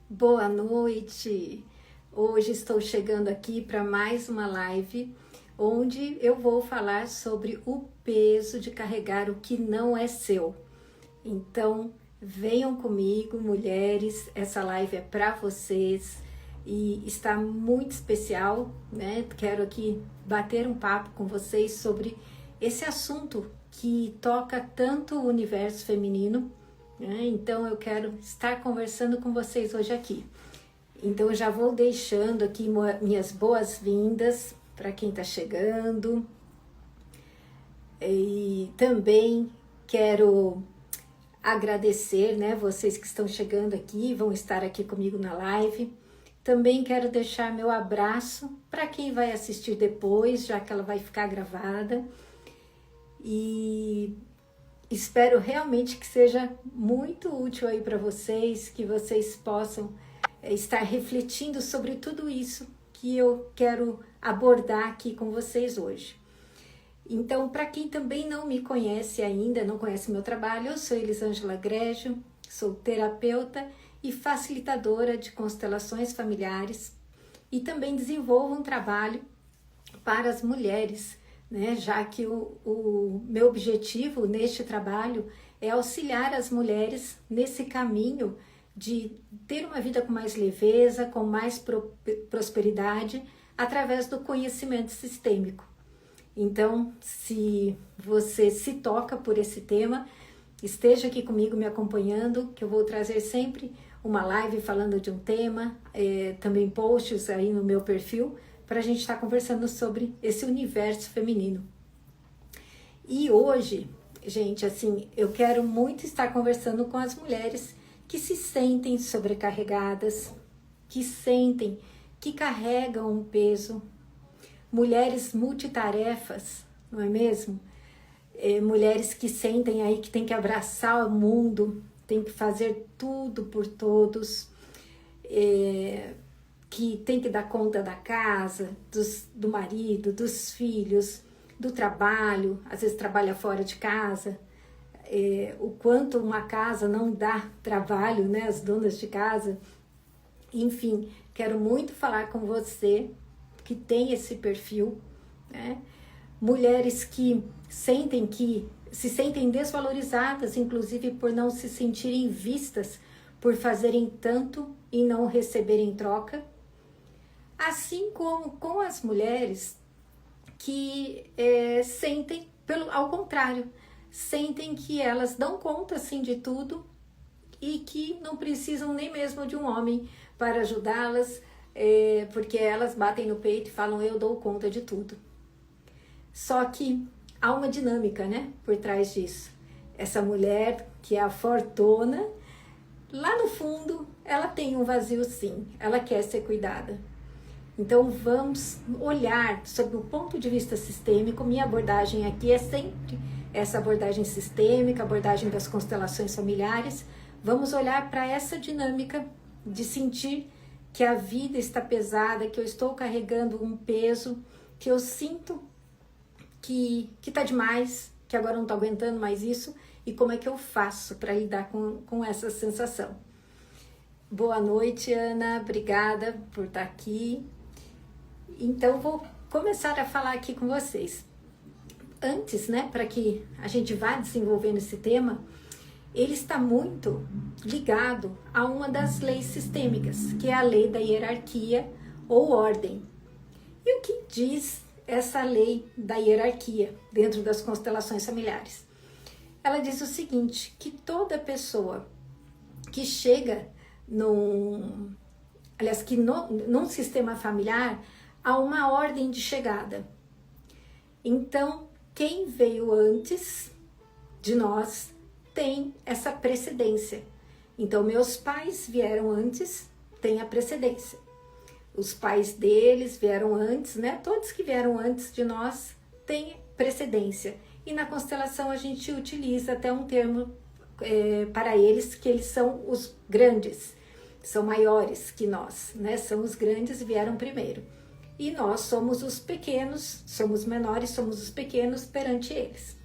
Boa noite! Hoje estou chegando aqui para mais uma live onde eu vou falar sobre o peso de carregar o que não é seu. Então, venham comigo, mulheres, essa live é para vocês e está muito especial, né? Quero aqui bater um papo com vocês sobre esse assunto que toca tanto o universo feminino. Então eu quero estar conversando com vocês hoje aqui. Então eu já vou deixando aqui minhas boas-vindas para quem está chegando. E também quero agradecer, né, vocês que estão chegando aqui, vão estar aqui comigo na live. Também quero deixar meu abraço para quem vai assistir depois, já que ela vai ficar gravada. E espero realmente que seja muito útil aí para vocês, que vocês possam estar refletindo sobre tudo isso que eu quero abordar aqui com vocês hoje. Então, para quem também não me conhece ainda, não conhece meu trabalho, eu sou Elisângela Grégio, sou terapeuta e facilitadora de constelações familiares e também desenvolvo um trabalho para as mulheres, né? Já que o meu objetivo neste trabalho é auxiliar as mulheres nesse caminho de ter uma vida com mais leveza, com mais prosperidade, através do conhecimento sistêmico. Então, se você se toca por esse tema, esteja aqui comigo me acompanhando, que eu vou trazer sempre uma live falando de um tema, também posts aí no meu perfil, para a gente estar conversando sobre esse universo feminino. E hoje, gente, assim, eu quero muito estar conversando com as mulheres que se sentem sobrecarregadas, que sentem que carregam um peso, mulheres multitarefas, não é mesmo? Mulheres que sentem aí que tem que abraçar o mundo, tem que fazer tudo por todos, que tem que dar conta da casa, do marido, dos filhos, do trabalho, às vezes trabalha fora de casa, o quanto uma casa não dá trabalho, né, as donas de casa. Enfim, quero muito falar com você que tem esse perfil, né? Mulheres que se sentem desvalorizadas, inclusive por não se sentirem vistas, por fazerem tanto e não receberem troca. Assim como com as mulheres que sentem, ao contrário, sentem que elas dão conta assim de tudo e que não precisam nem mesmo de um homem para ajudá-las, porque elas batem no peito e falam: eu dou conta de tudo. Só que há uma dinâmica, né, por trás disso. Essa mulher que é a fortuna, lá no fundo, ela tem um vazio sim, ela quer ser cuidada. Então vamos olhar sob o ponto de vista sistêmico. Minha abordagem aqui é sempre essa abordagem sistêmica, abordagem das constelações familiares. Vamos olhar para essa dinâmica de sentir que a vida está pesada, que eu estou carregando um peso, que eu sinto que está demais, que agora não estou aguentando mais isso, e como é que eu faço para lidar com essa sensação. Boa noite, Ana, obrigada por estar aqui. Então, vou começar a falar aqui com vocês. Antes, né, para que a gente vá desenvolvendo esse tema, ele está muito ligado a uma das leis sistêmicas, que é a lei da hierarquia ou ordem. E o que diz essa lei da hierarquia dentro das constelações familiares? Ela diz o seguinte, que toda pessoa que chega num sistema familiar, há uma ordem de chegada. Então, quem veio antes de nós tem essa precedência. Então, meus pais vieram antes, tem a precedência. Os pais deles vieram antes, né? Todos que vieram antes de nós têm precedência. E na constelação a gente utiliza até um termo para eles, que eles são os grandes, são maiores que nós, né? São os grandes e vieram primeiro. E nós somos os pequenos, somos menores, somos os pequenos perante eles.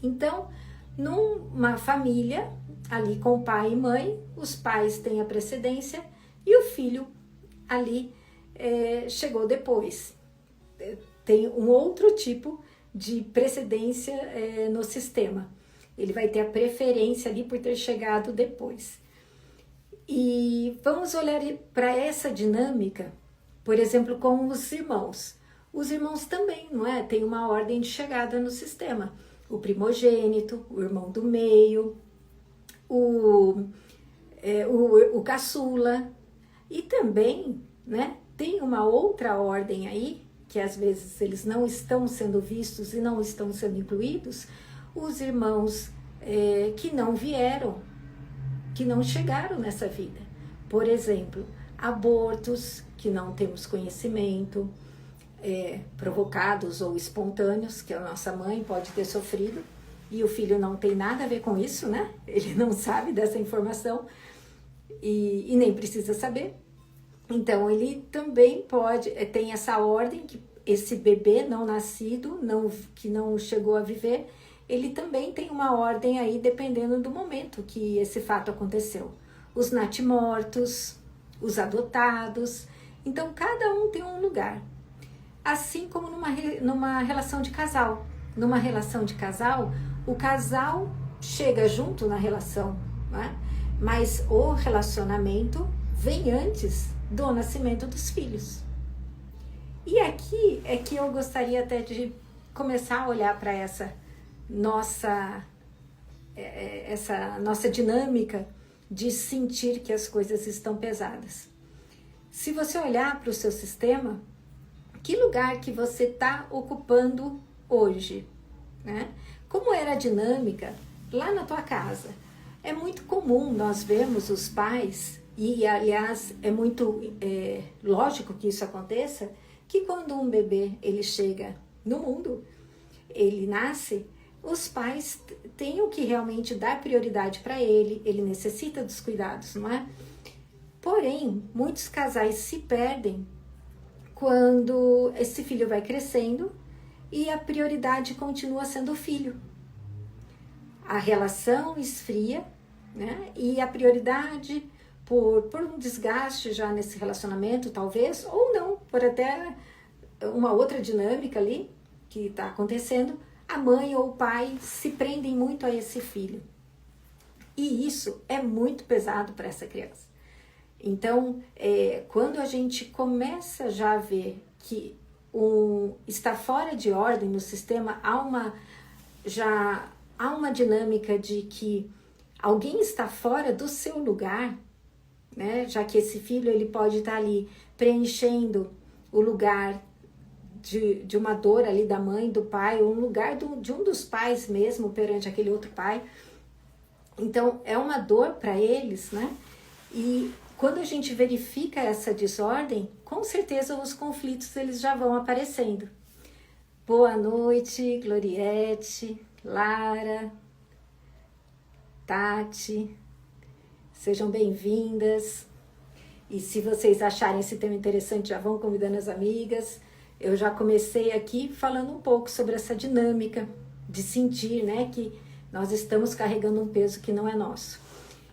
Então, numa família, ali com pai e mãe, os pais têm a precedência e o filho ali chegou depois. Tem um outro tipo de precedência no sistema. Ele vai ter a preferência ali por ter chegado depois. E vamos olhar para essa dinâmica, por exemplo, com os irmãos. Os irmãos também, não é? Tem uma ordem de chegada no sistema. O primogênito, o irmão do meio, o caçula. E também, né, tem uma outra ordem aí, que às vezes eles não estão sendo vistos e não estão sendo incluídos, os irmãos que não vieram, que não chegaram nessa vida. Por exemplo, abortos que não temos conhecimento, provocados ou espontâneos, que a nossa mãe pode ter sofrido, e o filho não tem nada a ver com isso, né? Ele não sabe dessa informação e nem precisa saber. Então, ele também tem essa ordem, que esse bebê não nascido, que não chegou a viver, ele também tem uma ordem aí, dependendo do momento que esse fato aconteceu. Os natimortos, os adotados, então cada um tem um lugar. Assim como numa relação de casal. Numa relação de casal, o casal chega junto na relação, né? Mas o relacionamento vem antes do nascimento dos filhos. E aqui é que eu gostaria até de começar a olhar para essa nossa dinâmica de sentir que as coisas estão pesadas. Se você olhar para o seu sistema, que lugar que você está ocupando hoje, né? Como era a dinâmica lá na tua casa? É muito comum nós vermos os pais, e aliás é muito lógico que isso aconteça, que quando um bebê ele chega no mundo, ele nasce, os pais têm que realmente dar prioridade para ele necessita dos cuidados, não é? Porém, muitos casais se perdem quando esse filho vai crescendo e a prioridade continua sendo o filho. A relação esfria, né? E a prioridade, por um desgaste já nesse relacionamento, talvez, ou não, por até uma outra dinâmica ali que está acontecendo, a mãe ou o pai se prendem muito a esse filho. E isso é muito pesado para essa criança. Então, quando a gente começa já a ver que está fora de ordem no sistema, há uma dinâmica de que alguém está fora do seu lugar, né? Já que esse filho ele pode estar ali preenchendo o lugar de uma dor ali da mãe, do pai, ou um lugar de um dos pais mesmo perante aquele outro pai. Então, é uma dor para eles, né? E quando a gente verifica essa desordem, com certeza os conflitos eles já vão aparecendo. Boa noite, Gloriete, Lara, Tati, sejam bem-vindas. E se vocês acharem esse tema interessante, já vão convidando as amigas. Eu já comecei aqui falando um pouco sobre essa dinâmica de sentir, né, que nós estamos carregando um peso que não é nosso.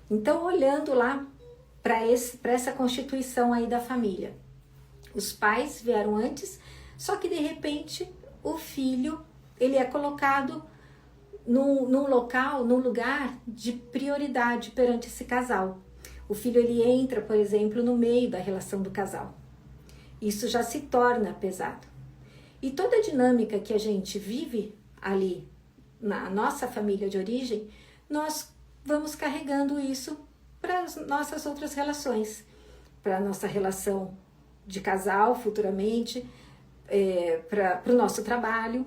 Então, olhando lá para essa constituição aí da família. Os pais vieram antes, só que de repente o filho ele é colocado num lugar de prioridade perante esse casal. O filho ele entra, por exemplo, no meio da relação do casal. Isso já se torna pesado. E toda a dinâmica que a gente vive ali na nossa família de origem, nós vamos carregando isso para as nossas outras relações, para a nossa relação de casal futuramente, para o nosso trabalho.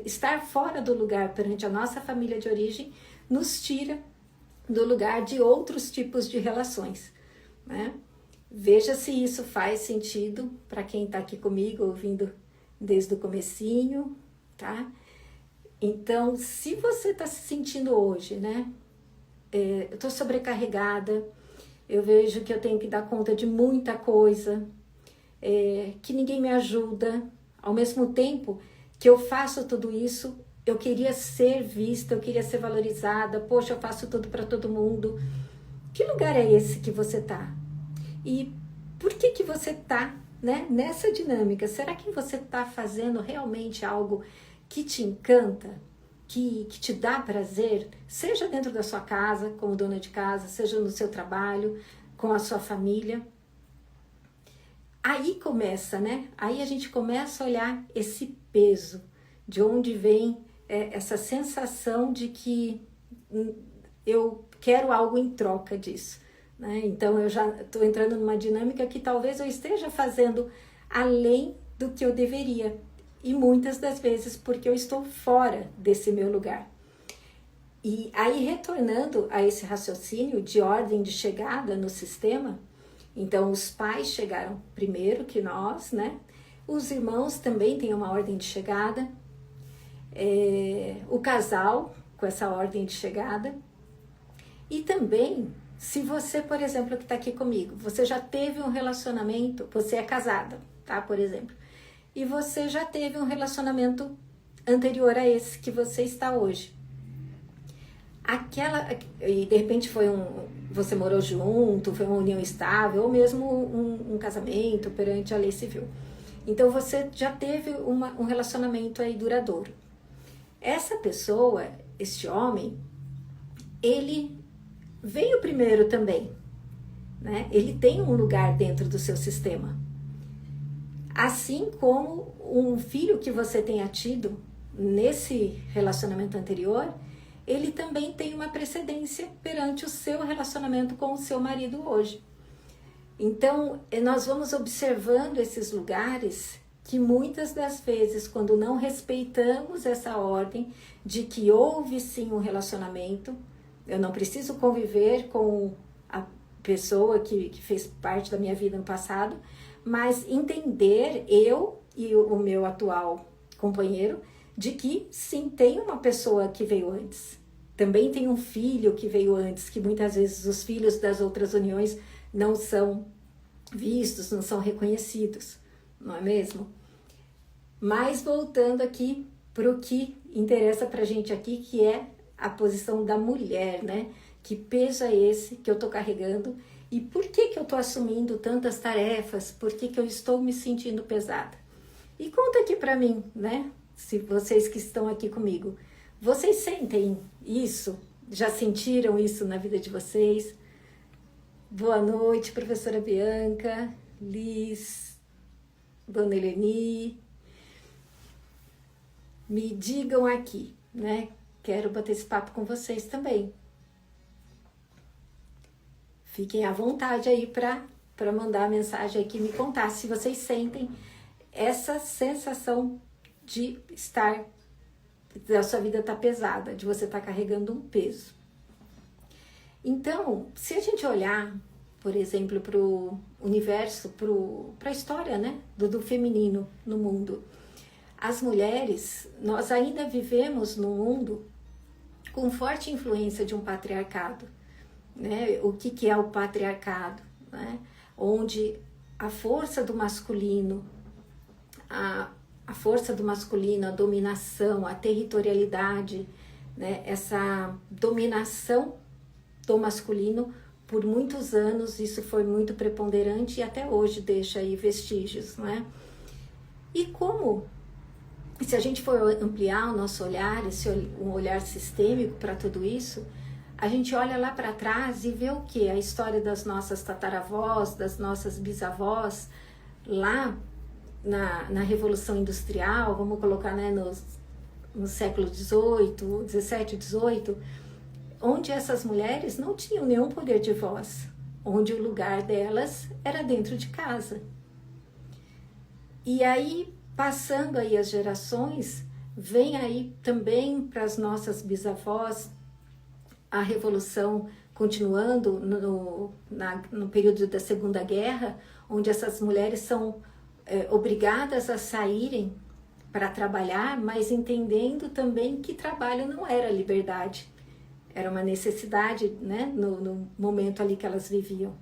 Estar fora do lugar perante a nossa família de origem nos tira do lugar de outros tipos de relações, né? Veja se isso faz sentido para quem está aqui comigo, ouvindo desde o comecinho, tá? Então, se você está se sentindo hoje, né? Eu estou sobrecarregada, eu vejo que eu tenho que dar conta de muita coisa, que ninguém me ajuda. Ao mesmo tempo que eu faço tudo isso, eu queria ser vista, eu queria ser valorizada, poxa, eu faço tudo para todo mundo. Que lugar é esse que você tá? E por que você tá, né, nessa dinâmica? Será que você tá fazendo realmente algo que te encanta, que te dá prazer, seja dentro da sua casa, como dona de casa, seja no seu trabalho, com a sua família? Aí começa, né? Aí a gente começa a olhar esse peso, de onde vem essa sensação de que eu quero algo em troca disso, né? Então eu já estou entrando numa dinâmica que talvez eu esteja fazendo além do que eu deveria, e muitas das vezes porque eu estou fora desse meu lugar. E aí, retornando a esse raciocínio de ordem de chegada no sistema, então os pais chegaram primeiro que nós, né? Os irmãos também têm uma ordem de chegada, o casal com essa ordem de chegada, e também, se você, por exemplo, que está aqui comigo, você já teve um relacionamento, você é casada, tá? Por exemplo, e você já teve um relacionamento anterior a esse que você está hoje. E de repente você morou junto, foi uma união estável, ou mesmo um casamento perante a lei civil. Então você já teve um relacionamento aí duradouro. Essa pessoa, este homem, ele veio primeiro também, né? Ele tem um lugar dentro do seu sistema. Assim como um filho que você tenha tido nesse relacionamento anterior, ele também tem uma precedência perante o seu relacionamento com o seu marido hoje. Então, nós vamos observando esses lugares que muitas das vezes, quando não respeitamos essa ordem de que houve sim um relacionamento, eu não preciso conviver com a pessoa que fez parte da minha vida no passado, mas entender, eu e o meu atual companheiro, de que sim, tem uma pessoa que veio antes. Também tem um filho que veio antes, que muitas vezes os filhos das outras uniões não são vistos, não são reconhecidos, não é mesmo? Mas voltando aqui para o que interessa para a gente aqui, que é a posição da mulher, né? Que peso é esse que eu estou carregando? E por que eu estou assumindo tantas tarefas? Por que eu estou me sentindo pesada? E conta aqui para mim, né? Se vocês que estão aqui comigo, vocês sentem isso? Já sentiram isso na vida de vocês? Boa noite, professora Bianca, Liz, dona Eleni. Me digam aqui, né? Quero bater esse papo com vocês também. Fiquem à vontade aí para mandar a mensagem aqui e me contar se vocês sentem essa sensação de estar, da sua vida estar pesada, de você estar carregando um peso. Então, se a gente olhar, por exemplo, para o universo, para a história, né, do feminino no mundo, as mulheres, nós ainda vivemos num mundo com forte influência de um patriarcado, né? O que é o patriarcado, né? Onde a força do masculino, a força do masculino, a dominação, a territorialidade, né? Essa dominação do masculino, por muitos anos, isso foi muito preponderante e até hoje deixa aí vestígios, né? E como, se a gente for ampliar o nosso olhar, um olhar sistêmico para tudo isso, a gente olha lá para trás e vê o quê? A história das nossas tataravós, das nossas bisavós, lá na Revolução Industrial, vamos colocar, né, no século XVIII, XVII, XVIII, onde essas mulheres não tinham nenhum poder de voz, onde o lugar delas era dentro de casa. E aí, passando aí as gerações, vem aí também para as nossas bisavós a Revolução continuando no período da Segunda Guerra, onde essas mulheres são obrigadas a saírem para trabalhar, mas entendendo também que trabalho não era liberdade, era uma necessidade, né, no momento ali que elas viviam.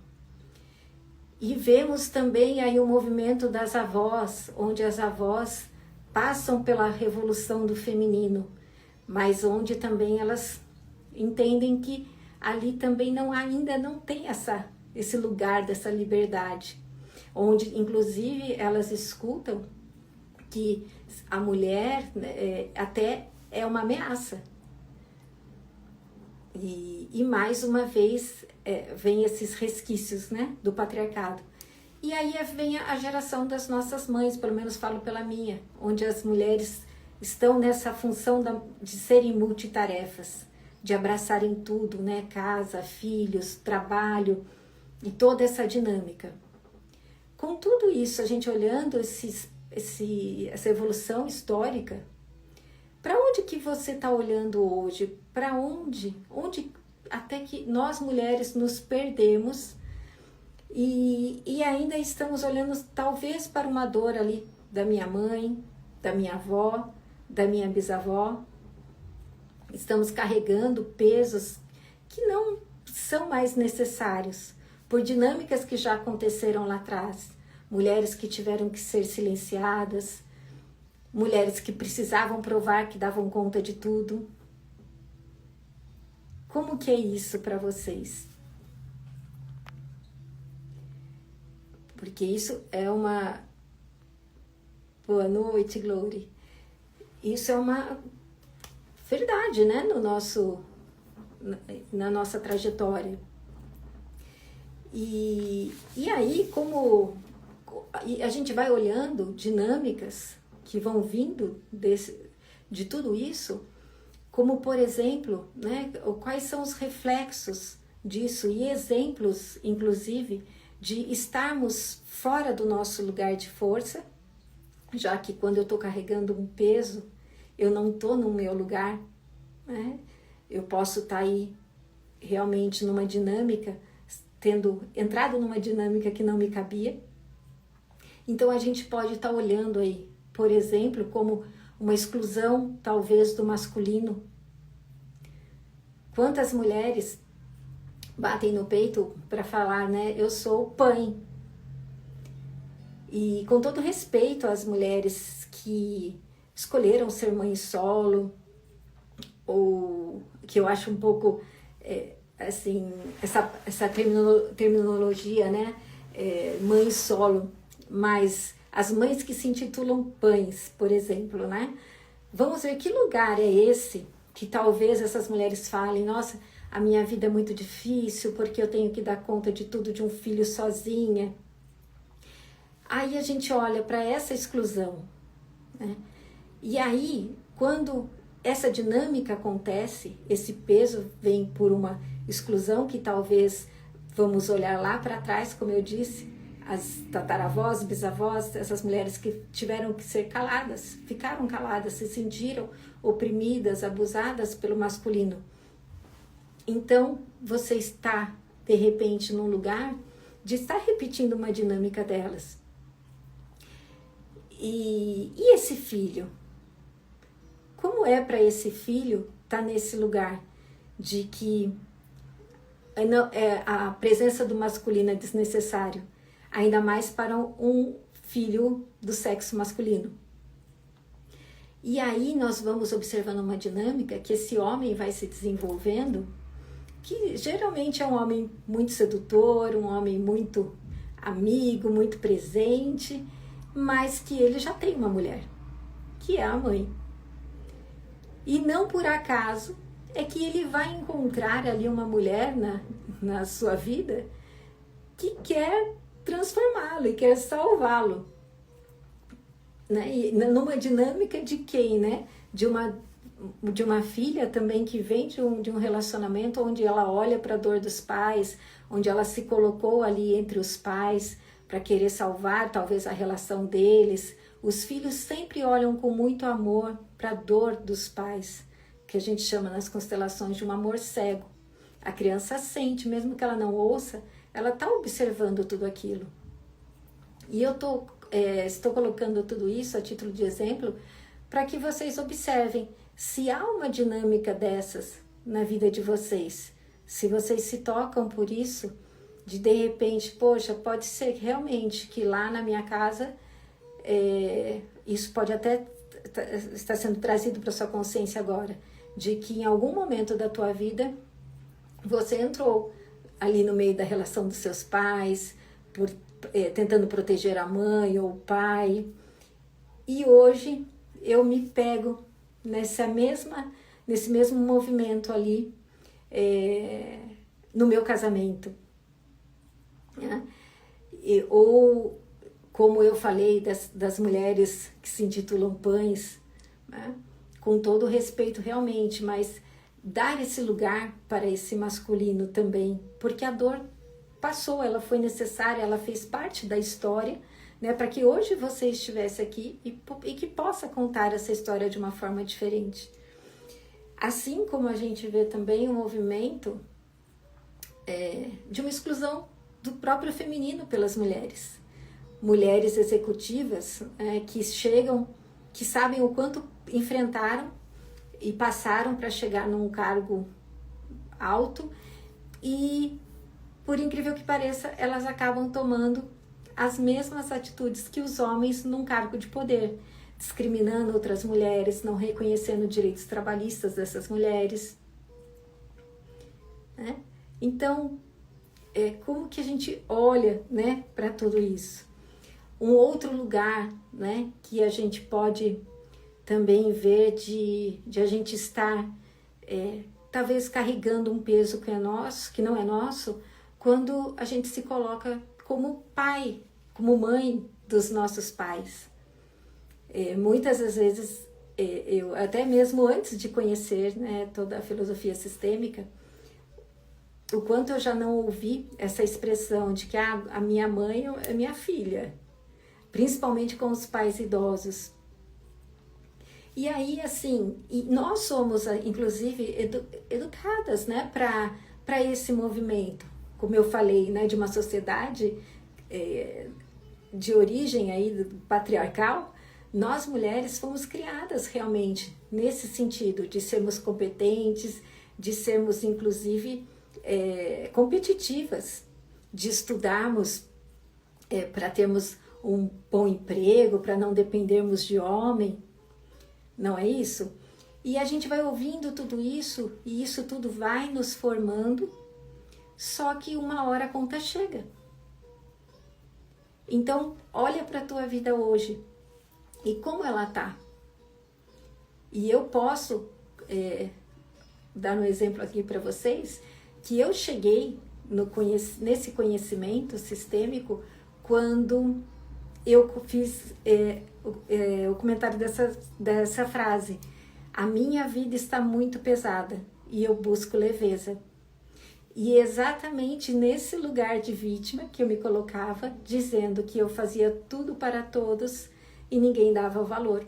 E vemos também aí o movimento das avós, onde as avós passam pela revolução do feminino, mas onde também elas entendem que ali também ainda não tem esse lugar dessa liberdade, onde inclusive elas escutam que a mulher até é uma ameaça. E mais uma vez vem esses resquícios, né, do patriarcado. E aí vem a geração das nossas mães, pelo menos falo pela minha, onde as mulheres estão nessa função de serem multitarefas, de abraçarem tudo, né, casa, filhos, trabalho e toda essa dinâmica. Com tudo isso, a gente olhando essa evolução histórica, para onde que você está olhando hoje? Para onde até que nós mulheres nos perdemos e ainda estamos olhando talvez para uma dor ali da minha mãe, da minha avó, da minha bisavó. Estamos carregando pesos que não são mais necessários por dinâmicas que já aconteceram lá atrás. Mulheres que tiveram que ser silenciadas, mulheres que precisavam provar que davam conta de tudo. Como que é isso para vocês? Porque isso é uma... Boa noite, Glória. Isso é uma verdade, né? Na nossa trajetória. E aí, como a gente vai olhando dinâmicas que vão vindo de tudo isso, como, por exemplo, né, quais são os reflexos disso e exemplos, inclusive, de estarmos fora do nosso lugar de força, já que quando eu estou carregando um peso, eu não estou no meu lugar, né? Eu posso estar aí realmente numa dinâmica, tendo entrado numa dinâmica que não me cabia. Então a gente pode estar olhando aí, por exemplo, como uma exclusão talvez do masculino. Quantas mulheres batem no peito para falar, né? Eu sou mãe. E com todo respeito às mulheres que escolheram ser mãe solo, ou que eu acho um pouco, assim, essa terminologia, né? Mãe solo, mas as mães que se intitulam pães, por exemplo, né? Vamos ver que lugar é esse que talvez essas mulheres falem, nossa, a minha vida é muito difícil porque eu tenho que dar conta de tudo de um filho sozinha. Aí a gente olha para essa exclusão, né? E aí, quando essa dinâmica acontece, esse peso vem por uma exclusão que talvez vamos olhar lá para trás, como eu disse, as tataravós, bisavós, essas mulheres que tiveram que ser caladas, ficaram caladas, se sentiram oprimidas, abusadas pelo masculino. Então, você está, de repente, num lugar de estar repetindo uma dinâmica delas. E esse filho? Como é para esse filho estar nesse lugar de que a presença do masculino é desnecessário? Ainda mais para um filho do sexo masculino. E aí nós vamos observando uma dinâmica que esse homem vai se desenvolvendo, que geralmente é um homem muito sedutor, um homem muito amigo, muito presente, mas que ele já tem uma mulher, que é a mãe. E não por acaso é que ele vai encontrar ali uma mulher na sua vida que quer transformá-lo e quer salvá-lo, né? E numa dinâmica de quem, né? De uma filha também que vem de um relacionamento onde ela olha para a dor dos pais, onde ela se colocou ali entre os pais para querer salvar talvez a relação deles. Os filhos sempre olham com muito amor para a dor dos pais, que a gente chama nas constelações de um amor cego. A criança sente, mesmo que ela não ouça, ela está observando tudo aquilo. E eu estou colocando tudo isso a título de exemplo para que vocês observem se há uma dinâmica dessas na vida de vocês. Se vocês se tocam por isso, de repente, poxa, pode ser realmente que lá na minha casa, isso pode até estar sendo trazido para sua consciência agora. de que em algum momento da tua vida você entrou ali no meio da relação dos seus pais, tentando proteger a mãe ou o pai. E hoje eu me pego nesse mesmo movimento ali, no meu casamento. Né? Ou, como eu falei, das mulheres que se intitulam pães, né? Com todo respeito realmente, mas dar esse lugar para esse masculino também, porque a dor passou, ela foi necessária, ela fez parte da história, né, para que hoje você estivesse aqui e que possa contar essa história de uma forma diferente. Assim como a gente vê também o movimento de uma exclusão do próprio feminino pelas mulheres. Mulheres executivas que chegam, que sabem o quanto enfrentaram e passaram para chegar num cargo alto e, por incrível que pareça, elas acabam tomando as mesmas atitudes que os homens num cargo de poder, discriminando outras mulheres, não reconhecendo direitos trabalhistas dessas mulheres. Né? Então, como que a gente olha, né, para tudo isso? Um outro lugar, né, que a gente pode também ver de a gente estar talvez carregando um peso que é nosso, que não é nosso, quando a gente se coloca como pai, como mãe dos nossos pais. Muitas das vezes, eu até mesmo antes de conhecer, né, toda a filosofia sistêmica, o quanto eu já não ouvi essa expressão de que a minha mãe é minha filha, principalmente com os pais idosos. E aí, assim, nós somos, inclusive, educadas, né, para esse movimento. Como eu falei, né, de uma sociedade de origem aí patriarcal, nós mulheres fomos criadas realmente nesse sentido de sermos competentes, de sermos, inclusive, competitivas, de estudarmos para termos um bom emprego, para não dependermos de homem. Não é isso? E a gente vai ouvindo tudo isso, e isso tudo vai nos formando, só que uma hora a conta chega. Então, olha para a tua vida hoje, e como ela tá. E eu posso dar um exemplo aqui para vocês, que eu cheguei nesse conhecimento sistêmico quando eu fiz o comentário dessa frase: a minha vida está muito pesada e eu busco leveza. E exatamente nesse lugar de vítima que eu me colocava, dizendo que eu fazia tudo para todos e ninguém dava valor.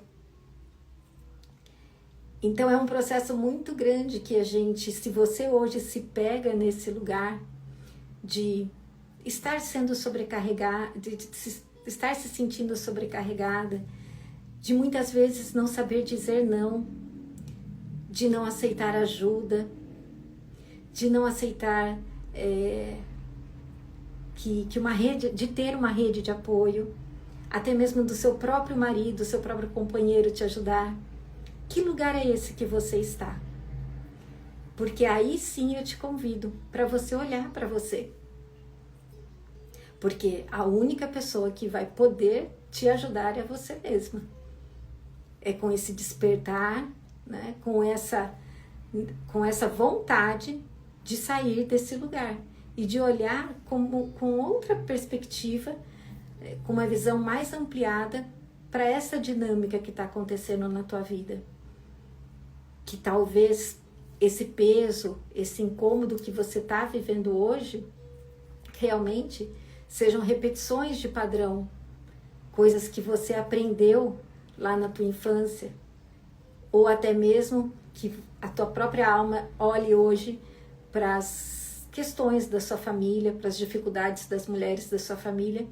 Então é um processo muito grande que a gente, se você hoje se pega nesse lugar de estar sendo sobrecarregada, de estar se sentindo sobrecarregada, de muitas vezes não saber dizer não, de não aceitar ajuda, de não aceitar de ter uma rede de apoio, até mesmo do seu próprio marido, do seu próprio companheiro te ajudar. Que lugar é esse que você está? Porque aí sim eu te convido para você olhar para você. Porque a única pessoa que vai poder te ajudar é você mesma. É com esse despertar, né? com essa vontade de sair desse lugar e de olhar com outra perspectiva, com uma visão mais ampliada para essa dinâmica que está acontecendo na tua vida. Que talvez esse peso, esse incômodo que você está vivendo hoje, realmente sejam repetições de padrão, coisas que você aprendeu lá na tua infância, ou até mesmo que a tua própria alma olhe hoje para as questões da sua família, para as dificuldades das mulheres da sua família,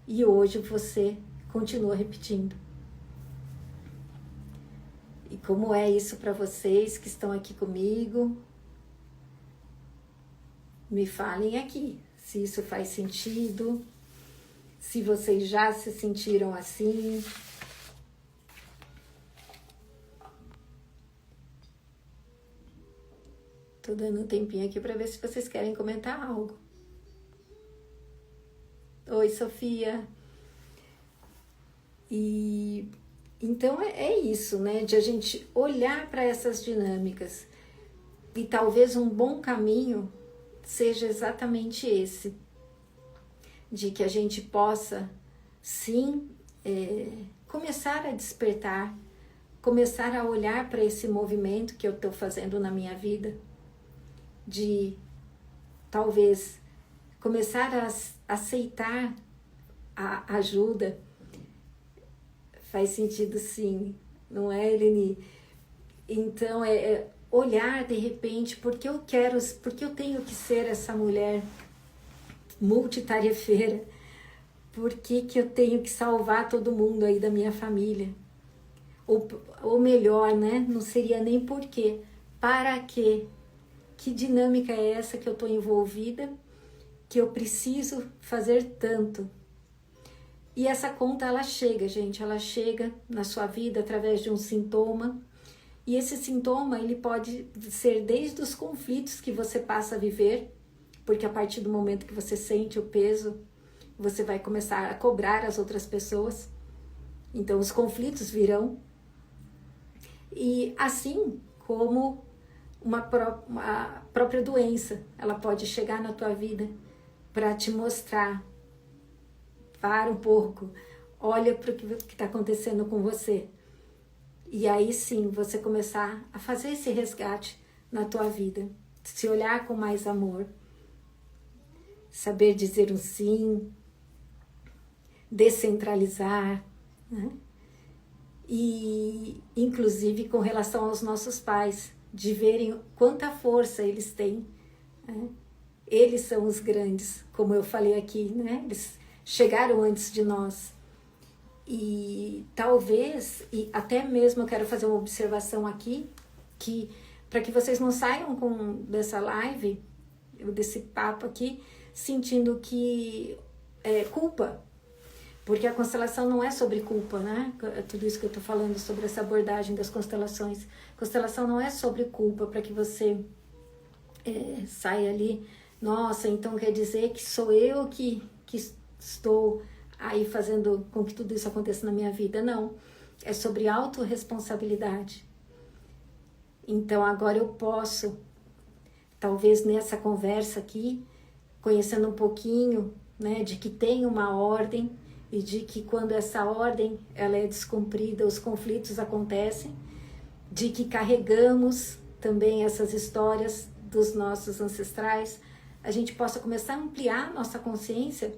e hoje você continua repetindo. E como é isso para vocês que estão aqui comigo? Me falem aqui, se isso faz sentido, se vocês já se sentiram assim. Tô dando um tempinho aqui para ver se vocês querem comentar algo. Oi, Sofia. E então é isso, né? De a gente olhar para essas dinâmicas. E talvez um bom caminho seja exatamente esse, de que a gente possa, sim, começar a despertar, começar a olhar para esse movimento que eu estou fazendo na minha vida, de talvez começar a aceitar a ajuda. Faz sentido, sim, não é, Eleni? Então, olhar de repente, porque eu tenho que ser essa mulher multitarefeira, por que eu tenho que salvar todo mundo aí da minha família? Ou melhor, né? Não seria nem por quê, para quê? Que dinâmica é essa que eu estou envolvida, que eu preciso fazer tanto? E essa conta, ela chega, gente, ela chega na sua vida através de um sintoma. E esse sintoma, ele pode ser desde os conflitos que você passa a viver, porque a partir do momento que você sente o peso, você vai começar a cobrar as outras pessoas. Então, os conflitos virão. E assim como uma própria doença, ela pode chegar na tua vida para te mostrar, para um pouco, olha para o que está acontecendo com você. E aí sim, você começar a fazer esse resgate na tua vida, se olhar com mais amor, saber dizer um sim, descentralizar, né? E inclusive com relação aos nossos pais, de verem quanta força eles têm, né? Eles são os grandes, como eu falei aqui, né? Eles chegaram antes de nós. E talvez, e até mesmo eu quero fazer uma observação aqui, que para que vocês não saiam dessa live, desse papo aqui, sentindo que é culpa, porque a constelação não é sobre culpa, né? Tudo isso que eu estou falando sobre essa abordagem das constelações. Constelação não é sobre culpa, para que você saia ali, nossa, então quer dizer que sou eu que estou aí fazendo com que tudo isso aconteça na minha vida. Não, é sobre autorresponsabilidade. Então agora eu posso, talvez nessa conversa aqui, conhecendo um pouquinho, né, de que tem uma ordem e de que quando essa ordem ela é descumprida, os conflitos acontecem, de que carregamos também essas histórias dos nossos ancestrais, a gente possa começar a ampliar nossa consciência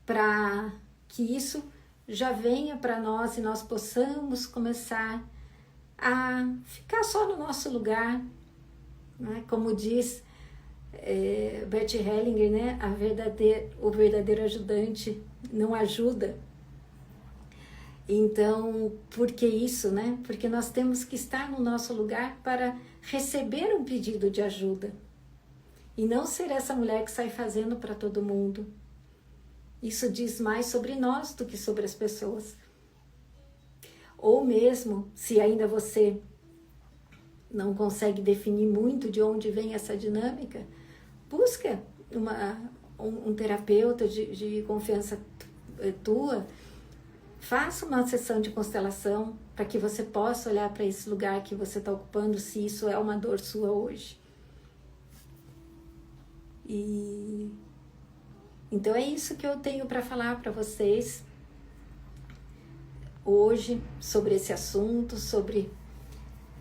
para que isso já venha para nós e nós possamos começar a ficar só no nosso lugar, né? Como diz Bert Hellinger, né? O verdadeiro ajudante não ajuda. Então, por que isso, né? Porque nós temos que estar no nosso lugar para receber um pedido de ajuda e não ser essa mulher que sai fazendo para todo mundo. Isso diz mais sobre nós do que sobre as pessoas. Ou mesmo, se ainda você não consegue definir muito de onde vem essa dinâmica, busca um terapeuta de confiança tua, faça uma sessão de constelação para que você possa olhar para esse lugar que você está ocupando, se isso é uma dor sua hoje. Então é isso que eu tenho para falar para vocês hoje sobre esse assunto, sobre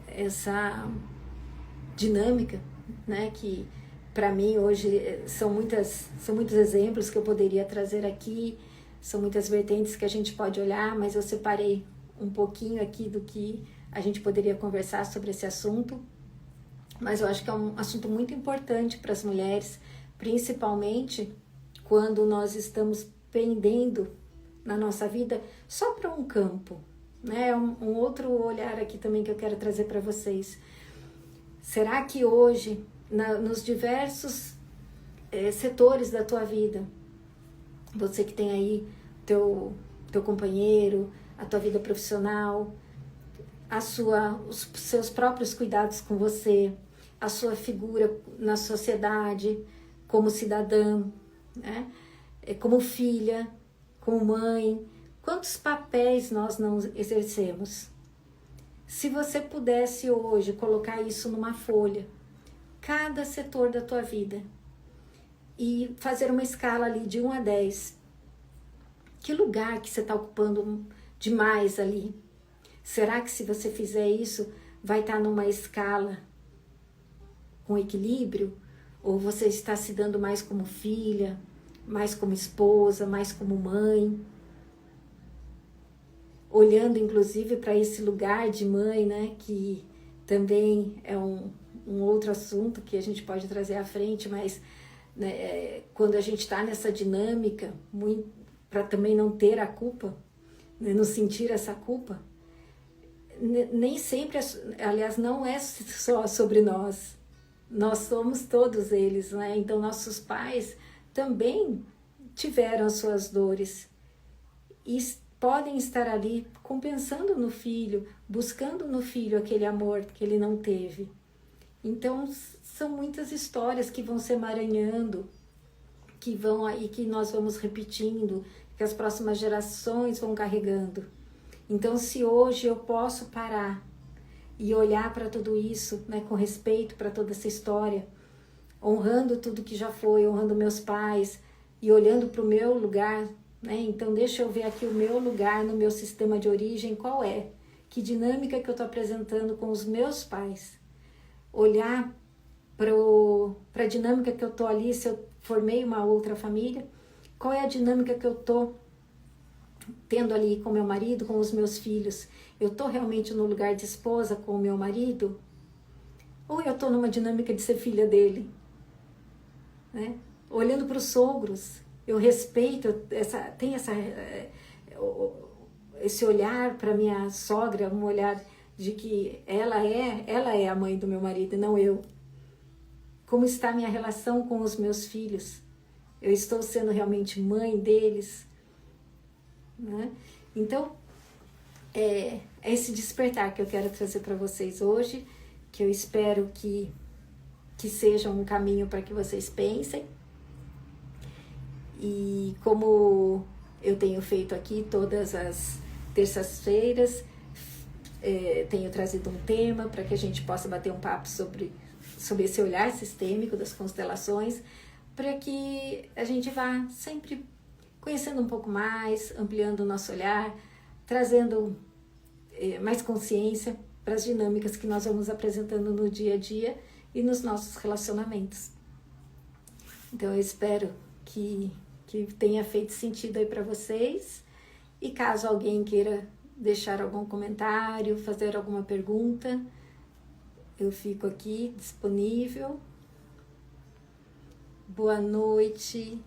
essa dinâmica, né, que para mim hoje são muitos exemplos que eu poderia trazer aqui, são muitas vertentes que a gente pode olhar, mas eu separei um pouquinho aqui do que a gente poderia conversar sobre esse assunto. Mas eu acho que é um assunto muito importante para as mulheres, principalmente quando nós estamos pendendo na nossa vida só para um campo, né? Um outro olhar aqui também que eu quero trazer para vocês. Será que hoje, nos diversos setores da tua vida, você que tem aí teu companheiro, a tua vida profissional, os seus próprios cuidados com você, a sua figura na sociedade, como cidadã, né? Como filha, como mãe. Quantos papéis nós não exercemos? Se você pudesse hoje colocar isso numa folha, cada setor da tua vida, e fazer uma escala ali de 1 a 10, que lugar que você está ocupando demais ali? Será que se você fizer isso, vai estar numa escala com equilíbrio? Ou você está se dando mais como filha, mais como esposa, mais como mãe? Olhando inclusive para esse lugar de mãe, né? Que também é um outro assunto que a gente pode trazer à frente, mas né, quando a gente está nessa dinâmica, para também não ter a culpa, né, não sentir essa culpa, nem sempre, aliás, não é só sobre nós. Nós somos todos eles, né? Então nossos pais também tiveram as suas dores e podem estar ali compensando no filho, buscando no filho aquele amor que ele não teve. Então são muitas histórias que vão se emaranhando, que vão aí, que nós vamos repetindo, que as próximas gerações vão carregando. Então, se hoje eu posso parar e olhar para tudo isso, né, com respeito para toda essa história, honrando tudo que já foi, honrando meus pais e olhando para o meu lugar, né, então deixa eu ver aqui o meu lugar no meu sistema de origem, qual é? Que dinâmica que eu estou apresentando com os meus pais? Olhar para a dinâmica que eu estou ali, se eu formei uma outra família, qual é a dinâmica que eu estou tendo ali com meu marido, com os meus filhos? Eu estou realmente no lugar de esposa com o meu marido? Ou eu estou numa dinâmica de ser filha dele? Né? Olhando para os sogros, eu respeito, tem esse olhar para minha sogra, um olhar de que ela é a mãe do meu marido e não eu. Como está a minha relação com os meus filhos? Eu estou sendo realmente mãe deles? Né? Então, é esse despertar que eu quero trazer para vocês hoje, que eu espero que seja um caminho para que vocês pensem. E como eu tenho feito aqui todas as terças-feiras, tenho trazido um tema para que a gente possa bater um papo sobre esse olhar sistêmico das constelações, para que a gente vá sempre conhecendo um pouco mais, ampliando o nosso olhar, trazendo mais consciência para as dinâmicas que nós vamos apresentando no dia a dia e nos nossos relacionamentos. Então eu espero que tenha feito sentido aí para vocês, e caso alguém queira deixar algum comentário, fazer alguma pergunta, eu fico aqui disponível. Boa noite,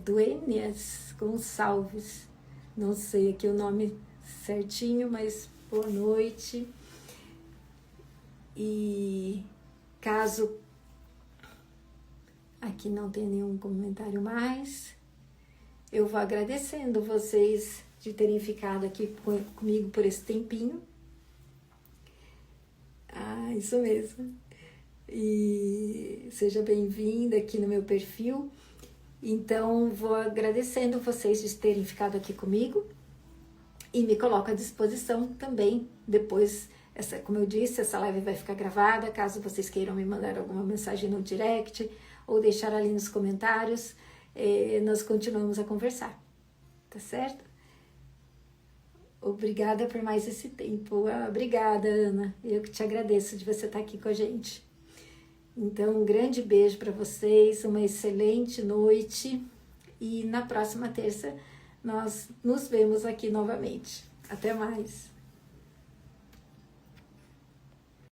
Duênias Gonçalves, não sei aqui o nome certinho, mas boa noite. E caso aqui não tenha nenhum comentário mais, eu vou agradecendo vocês de terem ficado aqui comigo por esse tempinho. Ah, isso mesmo. E seja bem-vinda aqui no meu perfil. Então, vou agradecendo vocês de terem ficado aqui comigo e me coloco à disposição também. Depois, como eu disse, essa live vai ficar gravada, caso vocês queiram me mandar alguma mensagem no direct ou deixar ali nos comentários, nós continuamos a conversar, tá certo? Obrigada por mais esse tempo. Obrigada, Ana. Eu que te agradeço de você estar aqui com a gente. Então, um grande beijo para vocês, uma excelente noite e na próxima terça nós nos vemos aqui novamente. Até mais!